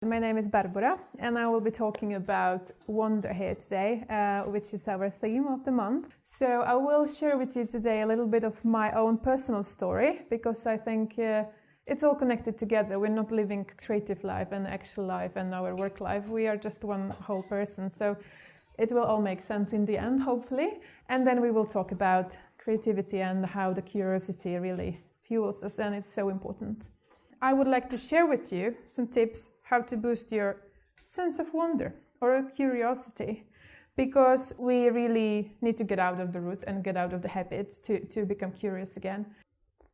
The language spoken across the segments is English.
My name is Barbora and I will be talking about wonder here today, which is our theme of the month. So I will share with you today a little bit of my own personal story, because I think it's all connected together. We're not living creative life and actual life and our work life. We are just one whole person. So it will all make sense in the end, hopefully. And then we will talk about creativity and how the curiosity really fuels us, and it's so important. I would like to share with you some tips how to boost your sense of wonder or curiosity, because we really need to get out of the route and get out of the habits to become curious again.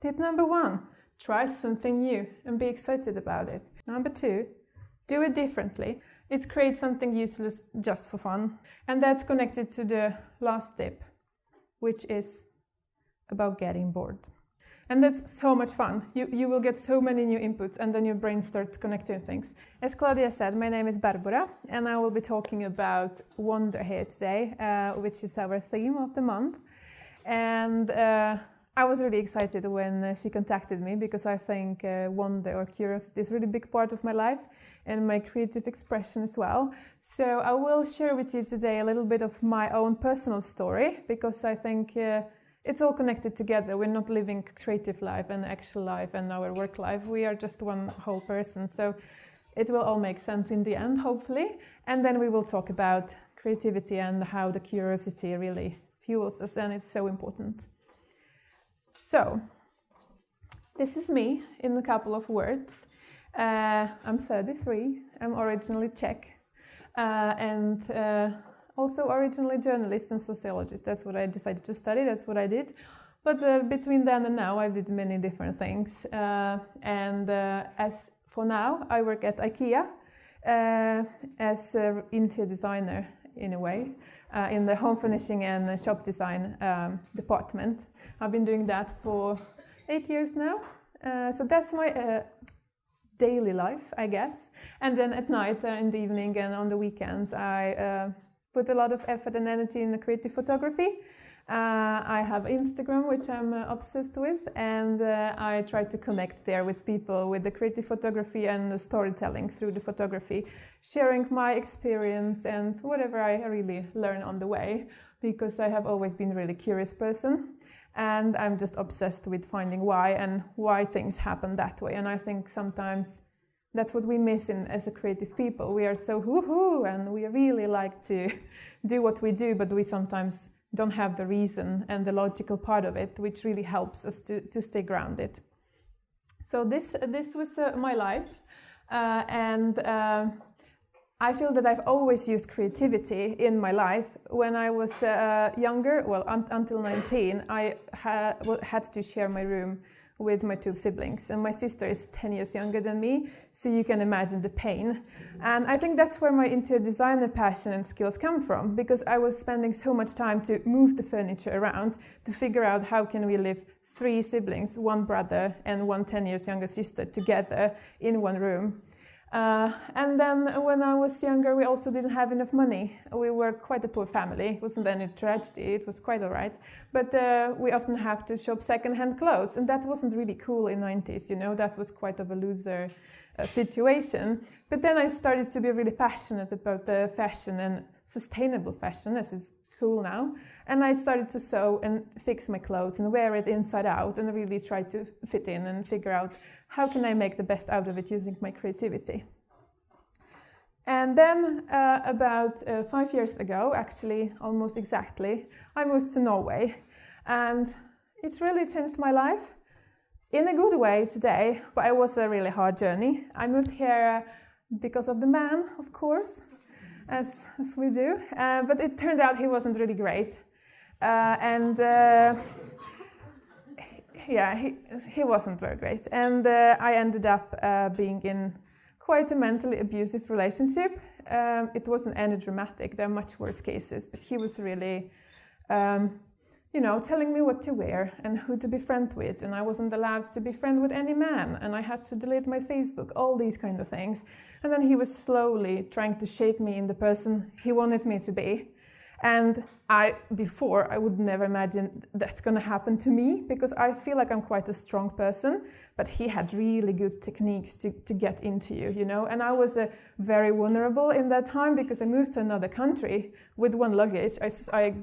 Tip number 1, try something new and be excited about it. Number 2, do it differently. It creates something useless just for fun. And that's connected to the last tip, which is about getting bored. And that's so much fun. You will get so many new inputs, and then your brain starts connecting things. As Claudia said, my name is Barbora and I will be talking about wonder here today, which is our theme of the month. And I was really excited when she contacted me, because I think wonder or curiosity is a really big part of my life and my creative expression as well. So I will share with you today a little bit of my own personal story, because I think it's all connected together. We're not living creative life and actual life and our work life. We are just one whole person. So it will all make sense in the end, hopefully. And then we will talk about creativity and how the curiosity really fuels us, and it's so important. So this is me in a couple of words. I'm 33. I'm originally Czech and also originally journalist and sociologist. That's what I decided to study, that's what I did. But between then and now, I did many different things. As for now, I work at IKEA as an interior designer, in a way, in the home furnishing and shop design department. I've been doing that for 8 years now. So that's my daily life, I guess. And then at night, in the evening and on the weekends, I put a lot of effort and energy in the creative photography. I have Instagram, which I'm obsessed with, and I try to connect there with people with the creative photography and the storytelling through the photography, sharing my experience and whatever I really learn on the way, because I have always been a really curious person, and I'm just obsessed with finding why things happen that way. And I think sometimes that's what we miss as a creative people. We are so woohoo, and we really like to do what we do, but we sometimes don't have the reason and the logical part of it, which really helps us to stay grounded. So this was my life, and I feel that I've always used creativity in my life. When I was younger, well, until 19, I had to share my room with my 2 siblings, and my sister is 10 years younger than me, so you can imagine the pain. And I think that's where my interior designer passion and skills come from, because I was spending so much time to move the furniture around to figure out how can we live 3 siblings, 1 brother and 1 10 years younger sister together in one room. And then when I was younger, we also didn't have enough money. We were quite a poor family. It wasn't any tragedy, it was quite all right. But we often have to shop second-hand clothes, and that wasn't really cool in the 90s, you know, that was quite of a loser situation. But then I started to be really passionate about the fashion and sustainable fashion, as it's cool now. And I started to sew and fix my clothes and wear it inside out, and really try to fit in and figure out how can I make the best out of it using my creativity. And then about 5 years ago, actually almost exactly, I moved to Norway, and it's really changed my life in a good way today, but it was a really hard journey. I moved here because of the man, of course, as we do, but it turned out he wasn't really great, he wasn't very great, and I ended up being in quite a mentally abusive relationship. It wasn't any dramatic, there are much worse cases, but he was really telling me what to wear and who to be friends with, and I wasn't allowed to be friends with any man, and I had to delete my Facebook, all these kind of things. And then he was slowly trying to shape me in the person he wanted me to be. And before, I would never imagine that's going to happen to me, because I feel like I'm quite a strong person, but he had really good techniques to get into you, you know. And I was very vulnerable in that time, because I moved to another country with one luggage. I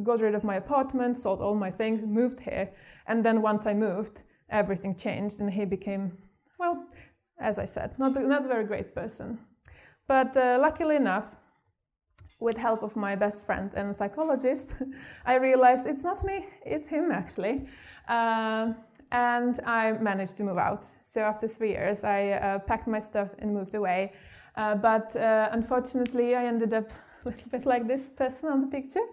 got rid of my apartment, sold all my things, moved here. And then once I moved, everything changed, and he became, well, as I said, not a very great person. But luckily enough, with help of my best friend and psychologist, I realized it's not me, it's him actually. And I managed to move out. So after 3 years, I packed my stuff and moved away. But unfortunately, I ended up a little bit like this person on the picture.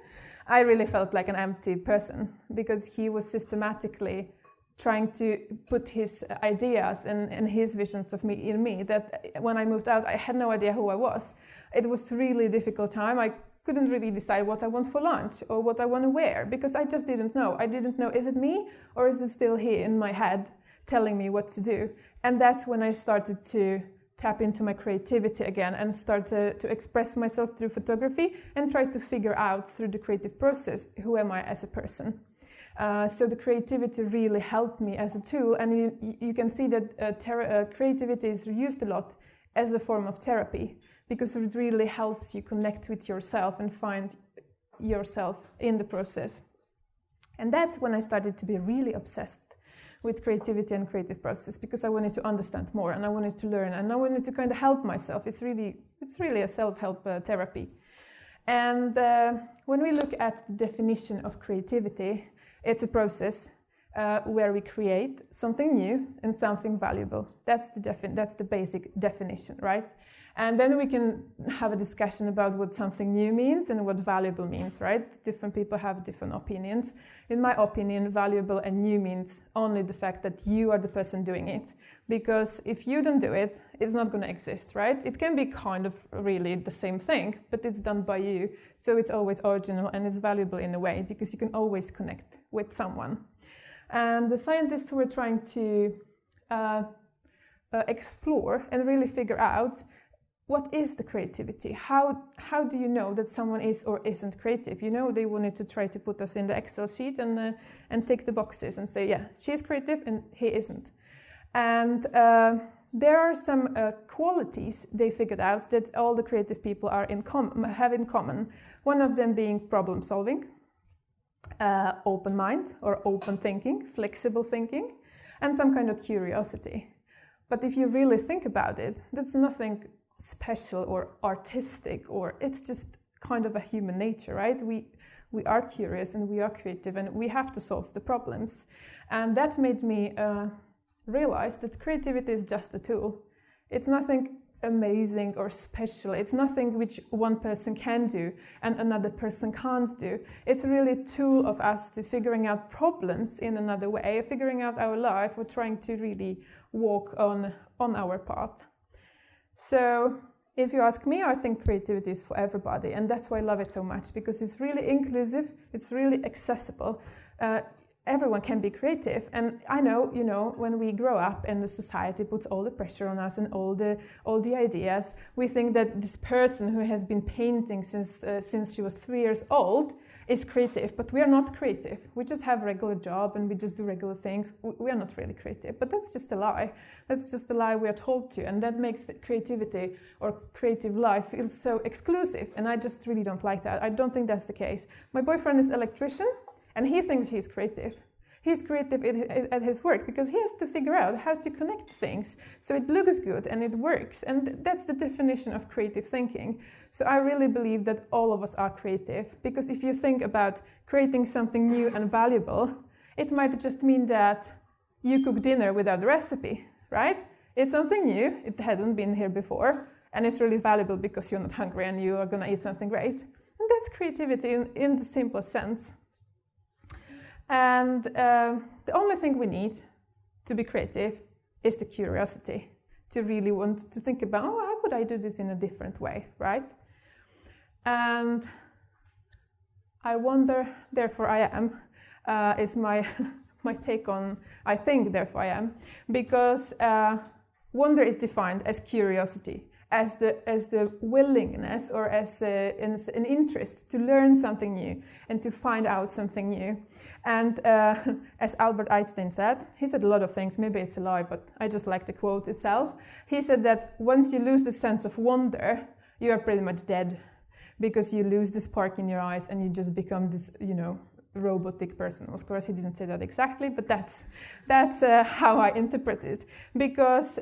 I really felt like an empty person, because he was systematically trying to put his ideas and his visions of me in me, that when I moved out, I had no idea who I was. It was a really difficult time. I couldn't really decide what I want for lunch or what I want to wear, because I just didn't know. I didn't know, is it me or is it still he in my head telling me what to do? And that's when I started to tap into my creativity again and start to express myself through photography and try to figure out through the creative process, who am I as a person? So the creativity really helped me as a tool, and you can see that creativity is used a lot as a form of therapy, because it really helps you connect with yourself and find yourself in the process. And that's when I started to be really obsessed with creativity and creative process, because I wanted to understand more and I wanted to learn and I wanted to kind of help myself. It's really a self-help therapy. And when we look at the definition of creativity, it's a process where we create something new and something valuable. That's the basic definition, right? And then we can have a discussion about what something new means and what valuable means, right? Different people have different opinions. In my opinion, valuable and new means only the fact that you are the person doing it. Because if you don't do it, it's not going to exist, right? It can be kind of really the same thing, but it's done by you. So it's always original and it's valuable in a way, because you can always connect with someone. And the scientists were trying to explore and really figure out, what is the creativity? How do you know that someone is or isn't creative? You know, they wanted to try to put us in the Excel sheet and tick the boxes and say, yeah, she's creative and he isn't. And there are some qualities they figured out that all the creative people have in common. One of them being problem solving, open mind or open thinking, flexible thinking, and some kind of curiosity. But if you really think about it, that's nothing special or artistic, or it's just kind of a human nature, right? We are curious and we are creative and we have to solve the problems. And that made me realize that creativity is just a tool. It's nothing amazing or special. It's nothing which one person can do and another person can't do. It's really a tool of us to figuring out problems in another way, figuring out our life, or trying to really walk on our path. So if you ask me, I think creativity is for everybody, and that's why I love it so much, because it's really inclusive, it's really accessible. Everyone can be creative, and I know, you know, when we grow up and the society puts all the pressure on us and all the ideas, we think that this person who has been painting since she was 3 years old is creative, but we are not creative. We just have a regular job and we just do regular things. We are not really creative, but that's just a lie. That's just a lie we are told to, and that makes creativity or creative life feel so exclusive, and I just really don't like that. I don't think that's the case. My boyfriend is an electrician, and he thinks he's creative. He's creative at his work because he has to figure out how to connect things so it looks good and it works. And that's the definition of creative thinking. So I really believe that all of us are creative, because if you think about creating something new and valuable, it might just mean that you cook dinner without a recipe, right? It's something new, it hadn't been here before, and it's really valuable because you're not hungry and you are going to eat something great. And that's creativity in the simplest sense. And the only thing we need to be creative is the curiosity, to really want to think about, oh, how could I do this in a different way, right? And I wonder, therefore I am, is my take on, I think, therefore I am, because wonder is defined as curiosity, as the willingness or as an interest to learn something new and to find out something new. And as Albert Einstein said, he said a lot of things, maybe it's a lie, but I just like the quote itself. He said that once you lose the sense of wonder, you are pretty much dead, because you lose the spark in your eyes and you just become this, robotic person. Of course, he didn't say that exactly, but that's how I interpret it, because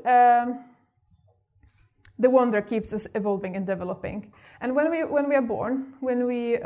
the wonder keeps us evolving and developing. And when we are born, when we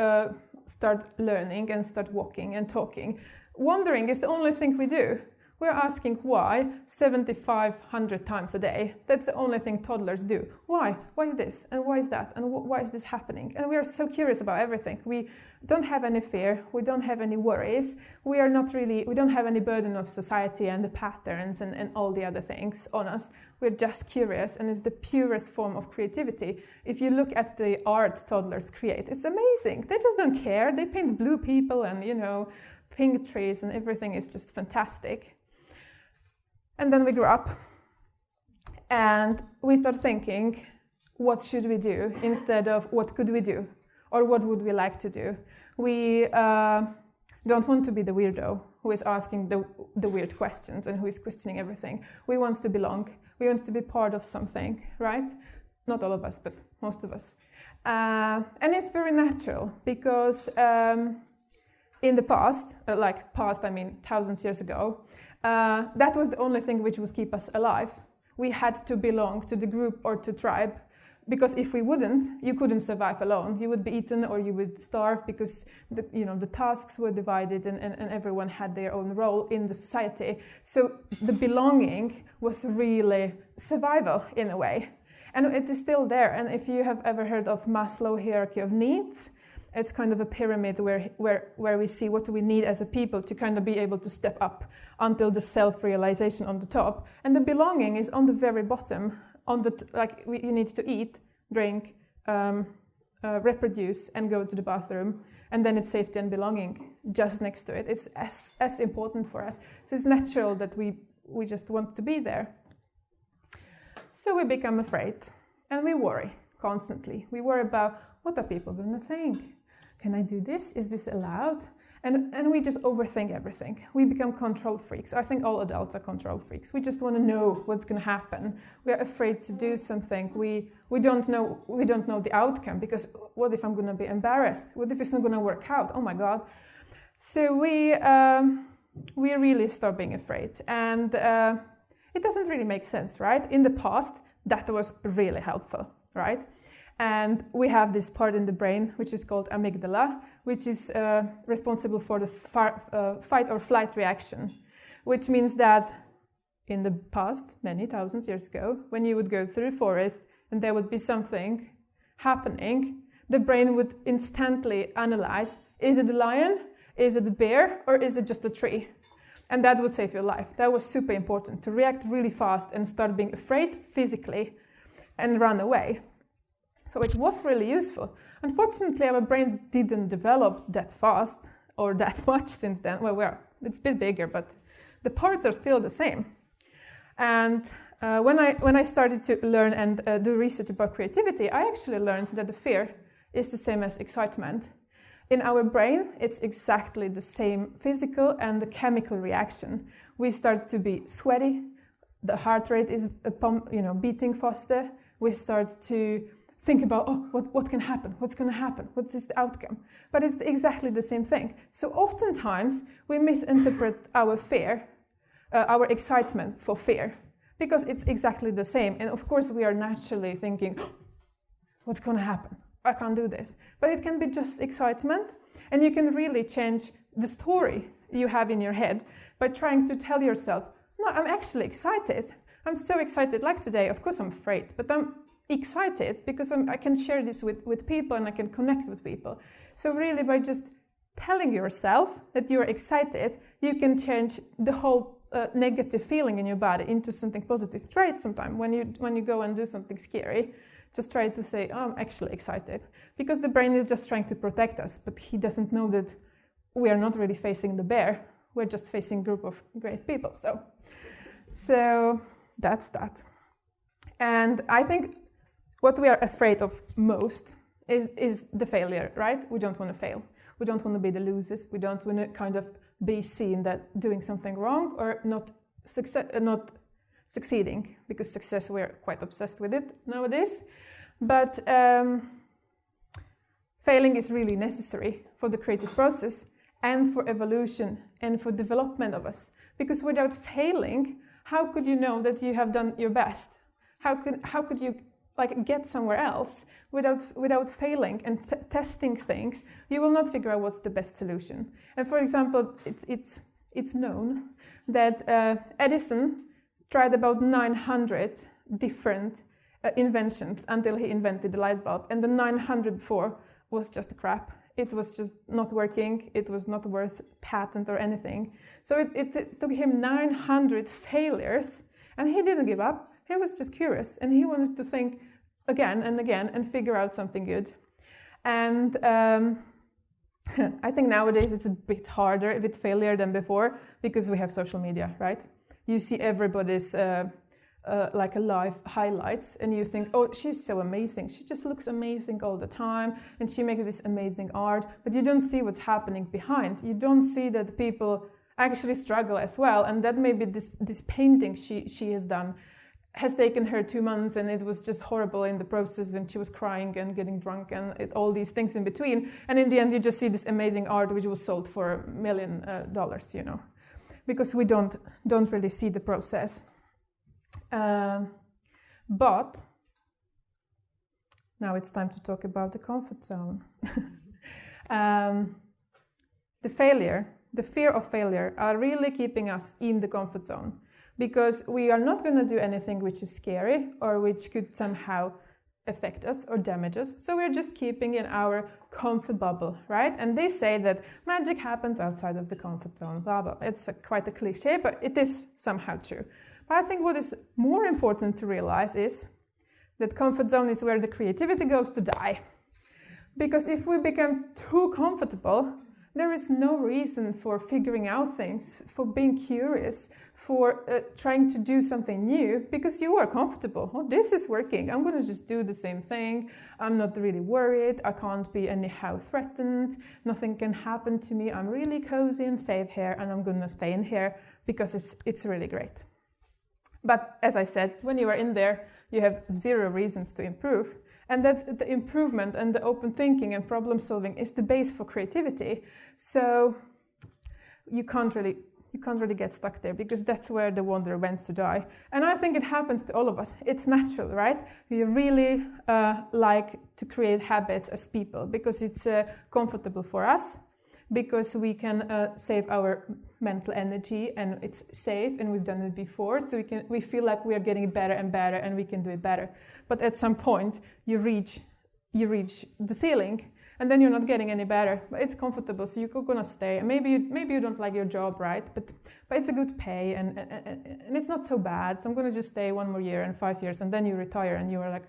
start learning and start walking and talking, wondering is the only thing we do. We're asking why 7,500 times a day. That's the only thing toddlers do. Why? Why is this? And why is that? And why is this happening? And we are so curious about everything. We don't have any fear. We don't have any worries. We don't have any burden of society and the patterns and all the other things on us. We're just curious, and it's the purest form of creativity. If you look at the art toddlers create, it's amazing. They just don't care. They paint blue people and, pink trees, and everything is just fantastic. And then we grow up and we start thinking, what should we do instead of what could we do, or what would we like to do? We don't want to be the weirdo who is asking the weird questions and who is questioning everything. We want to belong. We want to be part of something, right? Not all of us, but most of us. And it's very natural, because in the past, I mean thousands of years ago, that was the only thing which would keep us alive. We had to belong to the group or to tribe, because if we wouldn't, you couldn't survive alone. You would be eaten or you would starve, because the tasks were divided and everyone had their own role in the society. So the belonging was really survival in a way. And it is still there. And if you have ever heard of Maslow hierarchy of needs, it's kind of a pyramid where we see what do we need as a people to kind of be able to step up until the self-realization on the top. And the belonging is on the very bottom. You need to eat, drink, reproduce, and go to the bathroom. And then it's safety and belonging just next to it. It's as important for us. So it's natural that we just want to be there. So we become afraid and we worry constantly. We worry about, what are people going to think? Can I do this? Is this allowed? And we just overthink everything. We become control freaks. I think all adults are control freaks. We just want to know what's going to happen. We are afraid to do something. We don't know the outcome, because what if I'm going to be embarrassed? What if it's not going to work out? Oh my God. So we really start being afraid. And it doesn't really make sense, right? In the past, that was really helpful, right? And we have this part in the brain, which is called amygdala, which is responsible for the fight or flight reaction, which means that in the past, many thousands years ago, when you would go through a forest and there would be something happening, the brain would instantly analyze, is it a lion, is it a bear, or is it just a tree? And that would save your life. That was super important, to react really fast and start being afraid physically and run away. So it was really useful. Unfortunately, our brain didn't develop that fast or that much since then. Well, it's a bit bigger, but the parts are still the same. And when I started to learn and do research about creativity, I actually learned that the fear is the same as excitement. In our brain, it's exactly the same physical and the chemical reaction. We start to be sweaty, the heart rate is beating faster. We start to think about, what can happen? What's going to happen? What is the outcome? But it's exactly the same thing. So oftentimes we misinterpret our fear, our excitement for fear, because it's exactly the same. And of course we are naturally thinking, what's going to happen? I can't do this. But it can be just excitement, and you can really change the story you have in your head by trying to tell yourself, no, I'm actually excited. I'm so excited. Like today, of course I'm afraid, but I'm excited because I can share this with people and I can connect with people. So really by just telling yourself that you're excited, you can change the whole negative feeling in your body into something positive. Try it sometime when you go and do something scary. Just try to say, I'm actually excited. Because the brain is just trying to protect us, but he doesn't know that we are not really facing the bear. We're just facing a group of great people. So that's that. And I think what we are afraid of most is the failure, right? We don't want to fail. We don't want to be the losers. We don't want to kind of be seen that doing something wrong or not succeeding, because success, we're quite obsessed with it nowadays. But failing is really necessary for the creative process and for evolution and for development of us. Because without failing, how could you know that you have done your best? How could you get somewhere else without failing and testing things? You will not figure out what's the best solution. And for example, it's known that Edison tried about 900 different inventions until he invented the light bulb, and the 900 before was just crap. It was just not working. It was not worth patent or anything. So it took him 900 failures, and he didn't give up. He was just curious, and he wanted to think again and again and figure out something good. And I think nowadays it's a bit harder with failure than before, because we have social media, right? You see everybody's live highlights, and you think, oh, she's so amazing. She just looks amazing all the time, and she makes this amazing art. But you don't see what's happening behind. You don't see that people actually struggle as well, and that maybe this painting she has done has taken her 2 months, and it was just horrible in the process, and she was crying and getting drunk and all these things in between. And in the end, you just see this amazing art which was sold for $1 million, you know, because we don't really see the process. But now it's time to talk about the comfort zone. The fear of failure are really keeping us in the comfort zone, because we are not going to do anything which is scary or which could somehow affect us or damage us. So we're just keeping in our comfort bubble, right? And they say that magic happens outside of the comfort zone, blah, blah. It's quite a cliche, but it is somehow true. But I think what is more important to realize is that comfort zone is where the creativity goes to die. Because if we become too comfortable, there is no reason for figuring out things, for being curious, for trying to do something new, because you are comfortable. Oh, this is working. I'm going to just do the same thing. I'm not really worried. I can't be anyhow threatened. Nothing can happen to me. I'm really cozy and safe here, and I'm going to stay in here because it's really great. But as I said, when you are in there, you have zero reasons to improve. And that's the improvement, and the open thinking and problem solving is the base for creativity. So you can't really get stuck there, because that's where the wonder wants to die. And I think it happens to all of us. It's natural, right? We really like to create habits as people, because it's comfortable for us, because we can save our mental energy, and it's safe, and we've done it before, so we feel like we are getting better and better, and we can do it better. But at some point you reach the ceiling, and then you're not getting any better. But it's comfortable, so you're gonna stay. And maybe you don't like your job, right? But it's a good pay, and it's not so bad. So I'm gonna just stay 1 more year and 5 years, and then you retire, and you are like,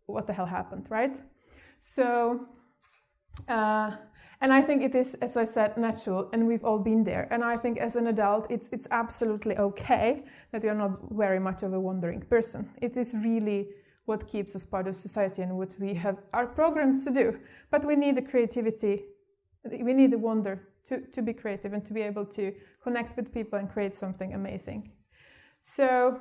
what the hell happened, right? So. And I think it is, as I said, natural, and we've all been there. And I think as an adult, it's absolutely okay that you're not very much of a wandering person. It is really what keeps us part of society and what we have our programs to do. But we need the creativity, we need the wonder to be creative and to be able to connect with people and create something amazing. So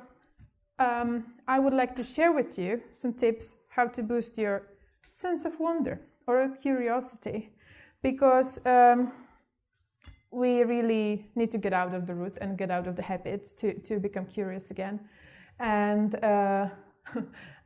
I would like to share with you some tips how to boost your sense of wonder or curiosity. Because we really need to get out of the route and get out of the habits to become curious again. And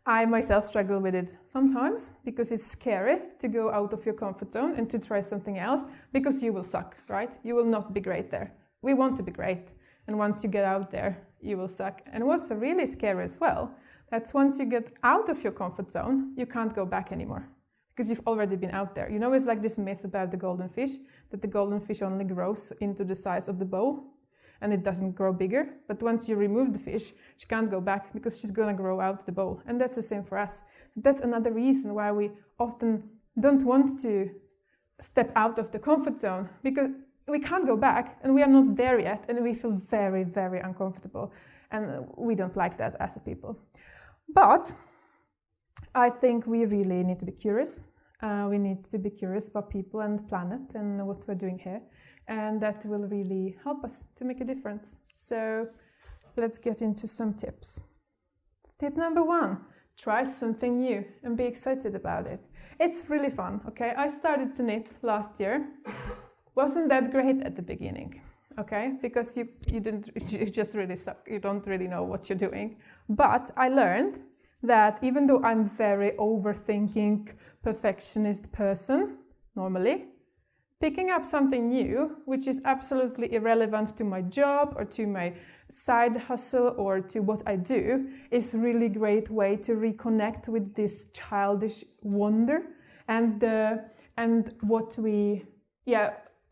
I myself struggle with it sometimes, because it's scary to go out of your comfort zone and to try something else, because you will suck, right? You will not be great there. We want to be great. And once you get out there, you will suck. And what's really scary as well, that's once you get out of your comfort zone, you can't go back anymore. Because you've already been out there. You know, it's like this myth about the golden fish, that the golden fish only grows into the size of the bowl, and it doesn't grow bigger. But once you remove the fish, she can't go back, because she's going to grow out the bowl. And that's the same for us. So that's another reason why we often don't want to step out of the comfort zone, because we can't go back, and we are not there yet, and we feel very, very uncomfortable. And we don't like that as a people. But I think we really need to be curious. We need to be curious about people and planet and what we're doing here. And that will really help us to make a difference. So let's get into some tips. Tip number 1, try something new and be excited about it. It's really fun, okay? I started to knit last year. Wasn't that great at the beginning, okay? Because you just really suck. You don't really know what you're doing. But I learned that even though I'm very overthinking, perfectionist person, normally, picking up something new, which is absolutely irrelevant to my job or to my side hustle or to what I do, is a really great way to reconnect with this childish wonder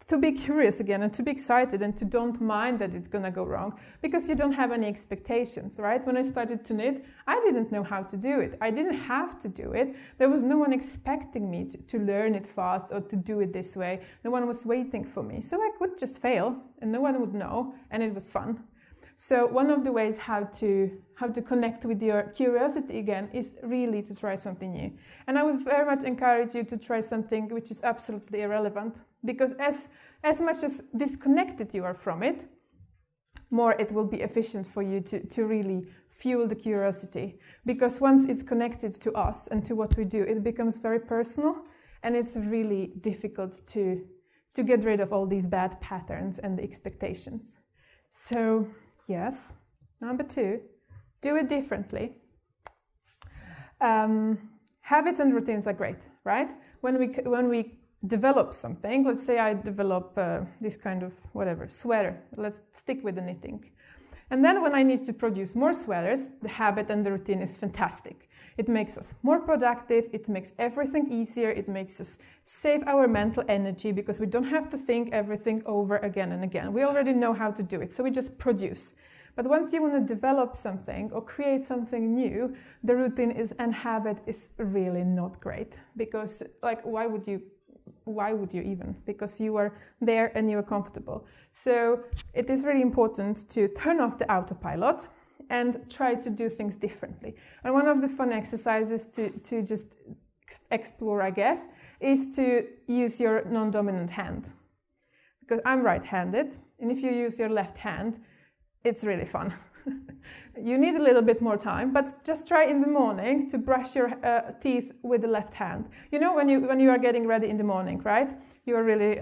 to be curious again and to be excited and to don't mind that it's gonna go wrong, because you don't have any expectations, right? When I started to knit, I didn't know how to do it. I didn't have to do it. There was no one expecting me to learn it fast or to do it this way. No one was waiting for me. So I could just fail and no one would know, and it was fun. So one of the ways how to connect with your curiosity again is really to try something new. And I would very much encourage you to try something which is absolutely irrelevant, because as much as disconnected you are from it, more it will be efficient for you to really fuel the curiosity. Because once it's connected to us and to what we do, it becomes very personal, and it's really difficult to get rid of all these bad patterns and the expectations. So yes, number 2, do it differently. Habits and routines are great, right? When we develop something, let's say I develop this kind of sweater, let's stick with the knitting. And then when I need to produce more sweaters, the habit and the routine is fantastic. It makes us more productive, it makes everything easier, it makes us save our mental energy, because we don't have to think everything over again and again. We already know how to do it, so we just produce. But once you want to develop something or create something new, the routine and habit is really not great, because why would you even? Because you are there and you are comfortable. So it is really important to turn off the autopilot and try to do things differently. And one of the fun exercises to just explore, I guess, is to use your non-dominant hand. Because I'm right-handed, and if you use your left hand, it's really fun. You need a little bit more time, but just try in the morning to brush your teeth with the left hand. You know, when you are getting ready in the morning, right? You are really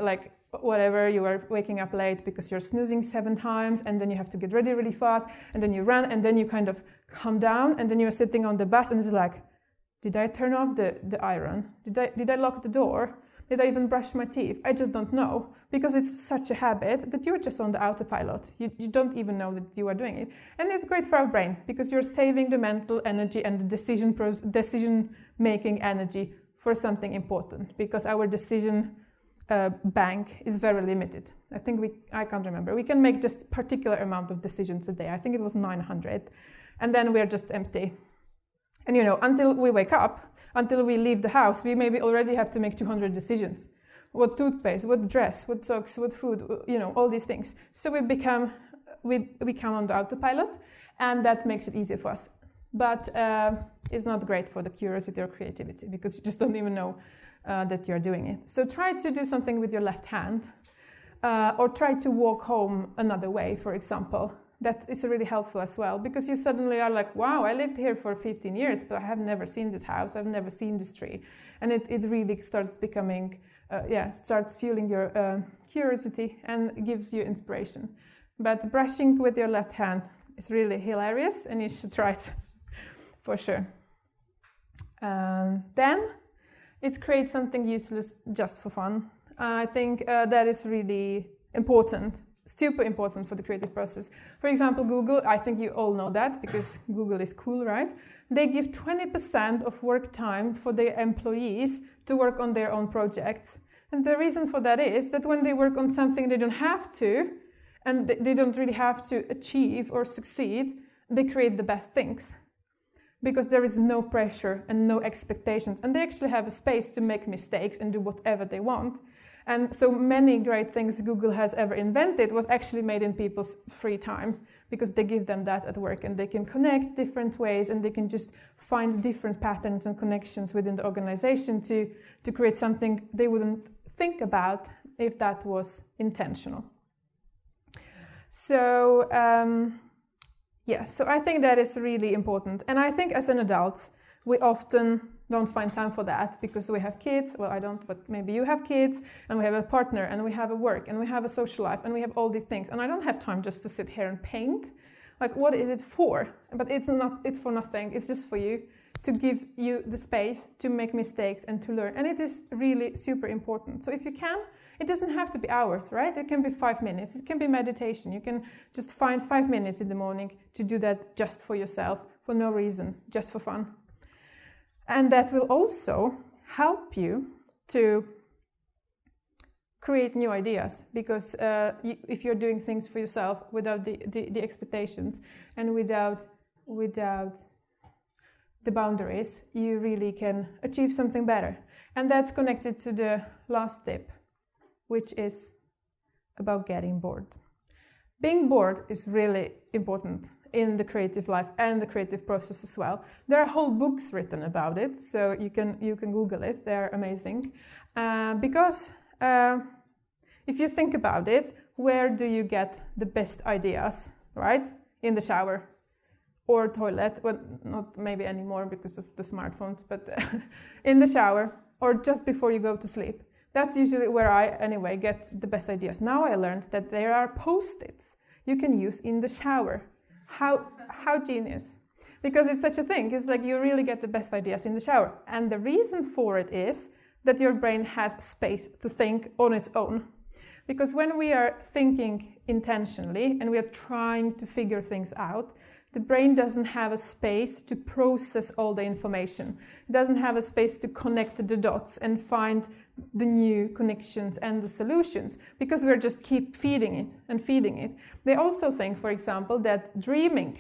you are waking up late because you're snoozing 7 times, and then you have to get ready really fast, and then you run, and then you kind of come down, and then you're sitting on the bus, and it's like, did I turn off the iron? Did I lock the door? Did I even brush my teeth? I just don't know, because it's such a habit that you're just on the autopilot. You don't even know that you are doing it. And it's great for our brain, because you're saving the mental energy and the decision-making energy for something important, because our decision bank is very limited. I can't remember. We can make just a particular amount of decisions a day. I think it was 900. And then we're just empty. And until we wake up, until we leave the house, we maybe already have to make 200 decisions. What toothpaste, what dress, what socks, what food, all these things. So we become on the autopilot, and that makes it easier for us. But it's not great for the curiosity or creativity, because you just don't even know that you're doing it. So try to do something with your left hand, or try to walk home another way, for example. That is really helpful as well, because you suddenly are like, wow, I lived here for 15 years, but I have never seen this house, I've never seen this tree. And it really starts becoming, starts fueling your curiosity and gives you inspiration. But brushing with your left hand is really hilarious, and you should try it for sure. Then it creates something useless just for fun. I think that is really important. Super important for the creative process. For example, Google, I think you all know that, because Google is cool, right? They give 20% of work time for their employees to work on their own projects. And the reason for that is that when they work on something they don't have to, and they don't really have to achieve or succeed, they create the best things. because there is no pressure and no expectations, and they actually have a space to make mistakes and do whatever they want. And so many great things Google has ever invented was actually made in people's free time, because they give them that at work, and they can connect different ways, and they can just find different patterns and connections within the organization to create something they wouldn't think about if that was intentional. So yes, so I think that is really important. And I think as an adult, we often don't find time for that because we have kids. Well, I don't, but maybe you have kids, and we have a partner, and we have a work, and we have a social life, and we have all these things. And I don't have time just to sit here and paint. Like, what is it for? But it's for nothing. It's just for you, to give you the space to make mistakes and to learn. And it is really super important. So if you can, it doesn't have to be hours, right? It can be 5 minutes. It can be meditation. You can just find 5 minutes in the morning to do that just for yourself, for no reason, just for fun. And that will also help you to create new ideas, because if you're doing things for yourself without the expectations and without the boundaries, you really can achieve something better. And that's connected to the last tip, which is about getting bored. Being bored is really important in the creative life and the creative process as well. There are whole books written about it, so you can Google it. They're amazing. Because if you think about it, where do you get the best ideas, right? In the shower or toilet. Well, not maybe anymore because of the smartphones, but in the shower or just before you go to sleep. That's usually where I, anyway, get the best ideas. Now I learned that there are post-its you can use in the shower. How genius. Because it's such a thing. It's like you really get the best ideas in the shower. And the reason for it is that your brain has space to think on its own. Because when we are thinking intentionally and we are trying to figure things out, the brain doesn't have a space to process all the information. It doesn't have a space to connect the dots and find the new connections and the solutions, because we're just keep feeding it and feeding it. They also think, for example, that dreaming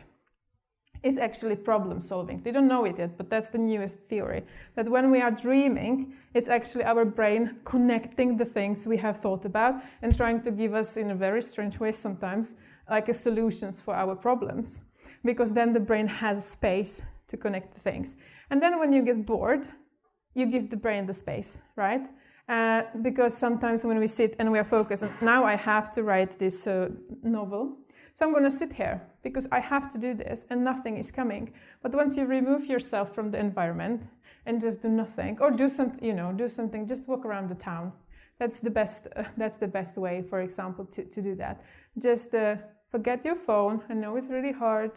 is actually problem solving. They don't know it yet, but that's the newest theory. That when we are dreaming, it's actually our brain connecting the things we have thought about and trying to give us, in a very strange way sometimes, like a solutions for our problems. Because then the brain has space to connect the things. And then when you get bored, you give the brain the space, right? Because sometimes when we sit and we are focused, and now I have to write this novel, so I'm going to sit here because I have to do this and nothing is coming. But once you remove yourself from the environment and just do nothing, or do something, just walk around the town. That's the best way, for example, to do that. Just forget your phone. I know it's really hard.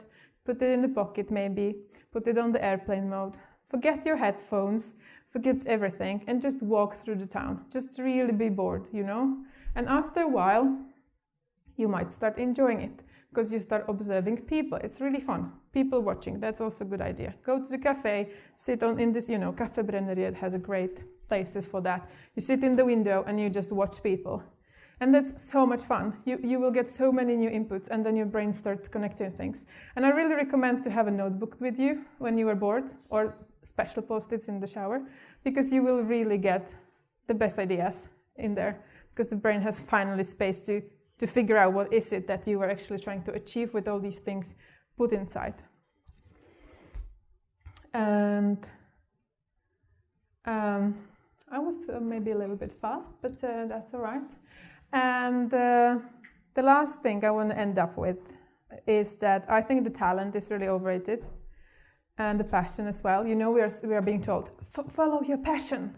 Put it in the pocket maybe. Put it on the airplane mode. Forget your headphones. Forget everything and just walk through the town. Just really be bored, And after a while, you might start enjoying it because you start observing people. It's really fun. People watching, that's also a good idea. Go to the cafe, sit in this, Cafe Brenneriet has a great places for that. You sit in the window and you just watch people. And that's so much fun. You will get so many new inputs, and then your brain starts connecting things. And I really recommend to have a notebook with you when you are bored, or special post-its in the shower, because you will really get the best ideas in there, because the brain has finally space to figure out what is it that you are actually trying to achieve with all these things put inside. And I was maybe a little bit fast, but that's all right. And the last thing I want to end up with is that I think the talent is really overrated, and the passion as well. We are being told, follow your passion,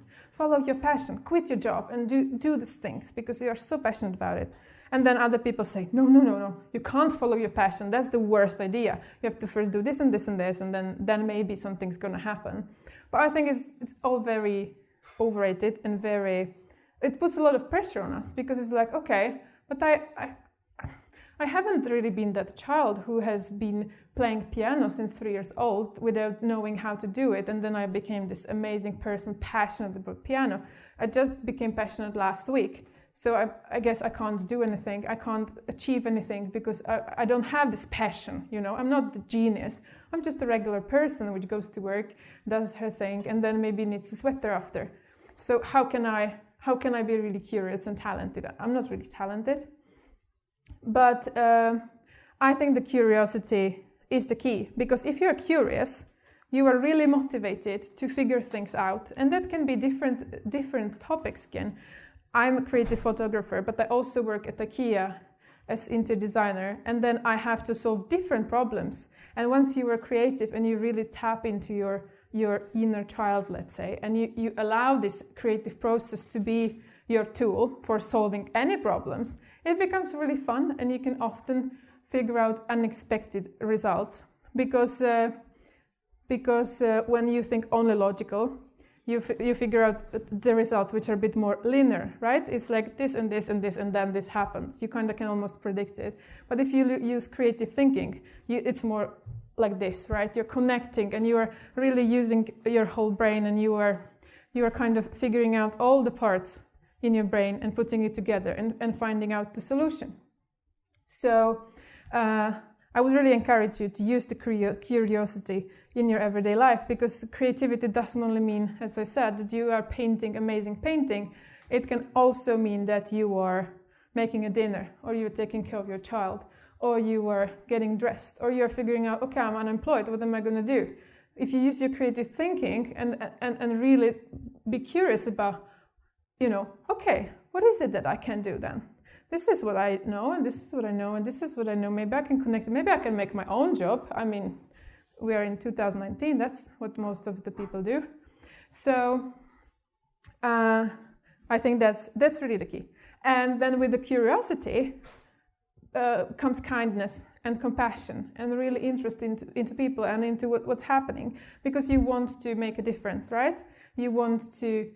quit your job and do these things because you are so passionate about it. And then other people say, no, you can't follow your passion. That's the worst idea. You have to first do this and this and this, and then maybe something's going to happen. But I think it's all very overrated and it puts a lot of pressure on us, because it's like, okay, but I haven't really been that child who has been playing piano since 3 years old without knowing how to do it, and then I became this amazing person passionate about piano. I just became passionate last week. So I guess I can't do anything. I can't achieve anything because I don't have this passion, you know. I'm not the genius. I'm just a regular person which goes to work, does her thing, and then maybe needs a sweater after. So how can I be really curious and talented? I'm not really talented. But I think the curiosity is the key, because if you're curious, you are really motivated to figure things out, and that can be different topics again. I'm a creative photographer, but I also work at IKEA as interior designer, and then I have to solve different problems. And once you are creative and you really tap into your inner child, let's say, and you allow this creative process to be your tool for solving any problems, it becomes really fun, and you can often figure out unexpected results. Because when you think only logical, you figure out the results which are a bit more linear, right? It's like this and this and this and then this happens. You kind of can almost predict it. But if you use creative thinking, it's more like this, right? You're connecting and you are really using your whole brain, and you are kind of figuring out all the parts in your brain and putting it together and finding out the solution. So I would really encourage you to use the curiosity in your everyday life, because creativity doesn't only mean, as I said, that you are painting amazing painting. It can also mean that you are making a dinner, or you're taking care of your child, or you are getting dressed, or you're figuring out, okay, I'm unemployed, what am I going to do? If you use your creative thinking and really be curious about, you know, okay, what is it that I can do then? This is what I know, and this is what I know, and this is what I know. Maybe I can connect it. Maybe I can make my own job. I mean, we are in 2019. That's what most of the people do. So I think that's really the key. And then with the curiosity comes kindness and compassion and really interest into people and into what's happening, because you want to make a difference, right? You want to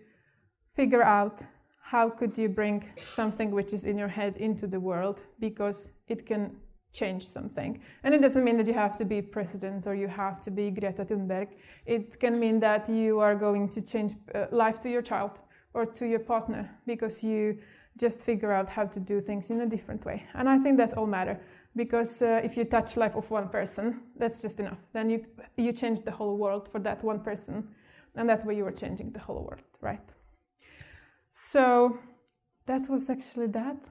figure out how could you bring something which is in your head into the world, because it can change something. And it doesn't mean that you have to be president or you have to be Greta Thunberg. It can mean that you are going to change life to your child or to your partner, because you just figure out how to do things in a different way. And I think that's all matter, because if you touch life of one person, that's just enough. Then you change the whole world for that one person, and that way you are changing the whole world, right? So that was actually that.